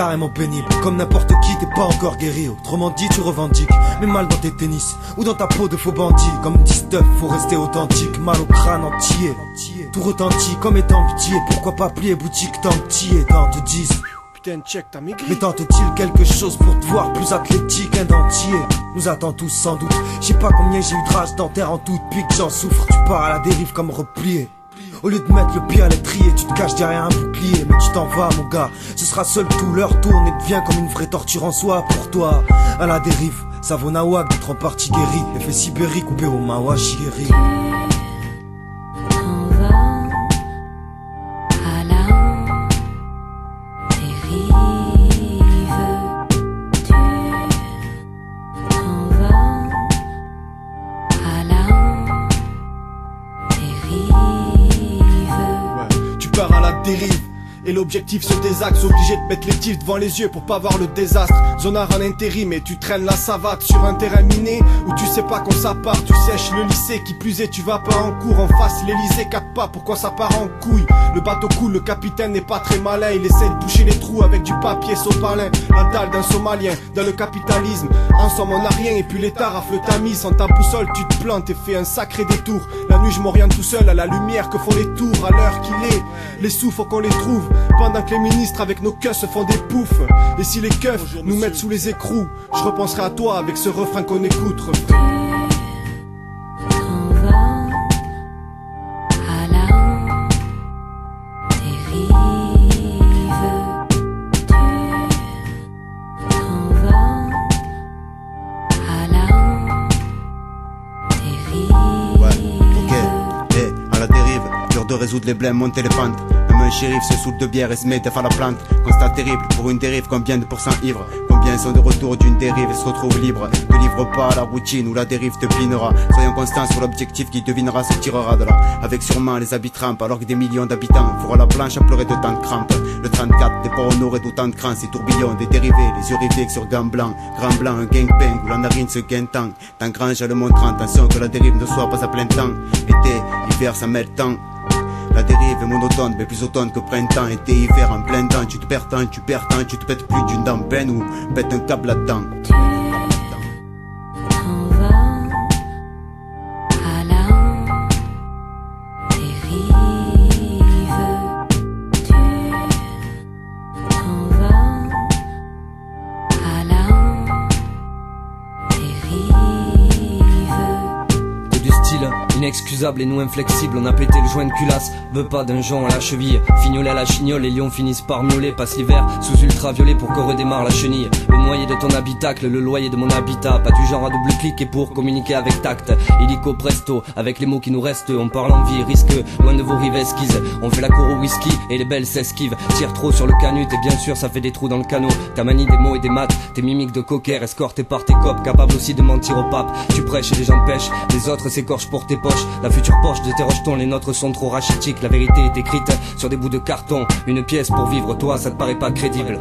carrément pénible. Comme n'importe qui, t'es pas encore guéri. Autrement dit, tu revendiques, mais mal dans tes tennis ou dans ta peau de faux bandit. Comme dit Stuff, faut rester authentique. Mal au crâne entier, tout retentit comme étant pitié. Pourquoi pas plier boutique tant que t'y es, tant te disent. Putain, check, t'as maigri. Mais tente-t-il quelque chose pour te voir plus athlétique, un dentier nous attend tous sans doute. Je sais pas combien j'ai eu de rage dentaire en toute pique, j'en souffre. Tu pars à la dérive comme replié. Au lieu de mettre le pied à l'étrier, tu te caches derrière un bouclier. Mais tu t'en vas mon gars, ce sera seul tout leur tourne et devient comme une vraie torture en soi pour toi. À la dérive, ça vaut nawak d'être en partie guéri. Effet Sibérie coupé au mawashi guéri. À la dérive. Et l'objectif se désaxe, obligé de mettre les tifs devant les yeux pour pas voir le désastre. Zonard en intérim et tu traînes la savate sur un terrain miné où tu sais pas quand ça part, tu sèches le lycée. Qui plus est, tu vas pas en cours, en face l'Elysée, 4 pas, pourquoi ça part en couille? Le bateau coule, le capitaine n'est pas très malin, il essaie de boucher les trous avec du papier sopalin. La dalle d'un Somalien, dans le capitalisme, en somme on a rien et puis l'État rafle ta mise. Sans ta boussole tu te plantes et fais un sacré détour. La nuit je m'oriente tout seul à la lumière que font les tours. À l'heure qu'il est, les sous faut qu'on les trouve, pendant que les ministres avec nos queues se font des poufs. Et si les keufs nous mettent sous les écrous, je repenserai à toi avec ce refrain qu'on écoute, refrain. De résoudre les blèmes, monter les pentes. Même un shérif se saoule de bière et se met à la plante. Constat terrible pour une dérive, combien de pourcents ivres? Combien sont de retour d'une dérive et se retrouvent libres? Ne livre pas la routine où la dérive te pinera. Soyons constants sur l'objectif qui devinera se tirera de là. Avec sûrement les habits trempes, alors que des millions d'habitants feront la planche à pleurer de tant de crampes. Le 34, des ports honorés d'autant de crans, ces tourbillons, des dérivés, les yeux rivés sur gants blancs. Grand blanc, un gangbang où la narine se guintant. T'engrange à le montrant, attention que la dérive ne soit pas à plein temps. Été, hiver, ça met le temps. La dérive est monotone, mais plus automne que printemps. Été, hiver, en plein temps, tu te perds tant, tu te pètes plus d'une dent peine ou pète un câble là-dedans. Inexcusable et nous inflexibles, on a pété le joint de culasse. Veux pas d'un jonc à la cheville, fignolet à la chignole, les lions finissent par miauler. Passe l'hiver sous ultraviolet pour que redémarre la chenille. Le noyer de ton habitacle, le loyer de mon habitat. Pas du genre à double clic et pour communiquer avec tact. Illico presto, avec les mots qui nous restent. On parle en vie, risque, loin de vos rives esquises. On fait la cour au whisky et les belles s'esquivent. Tire trop sur le canut et bien sûr ça fait des trous dans le canot. Ta manie des mots et des maths, tes mimiques de cocker, escortés par tes copes, capable aussi de mentir au pape. Tu prêches et les gens pêchent, les autres s'écorchent pour tes poches. La future Porsche de tes rejetons, les nôtres sont trop rachitiques. La vérité est écrite sur des bouts de carton. Une pièce pour vivre, toi ça te paraît pas crédible.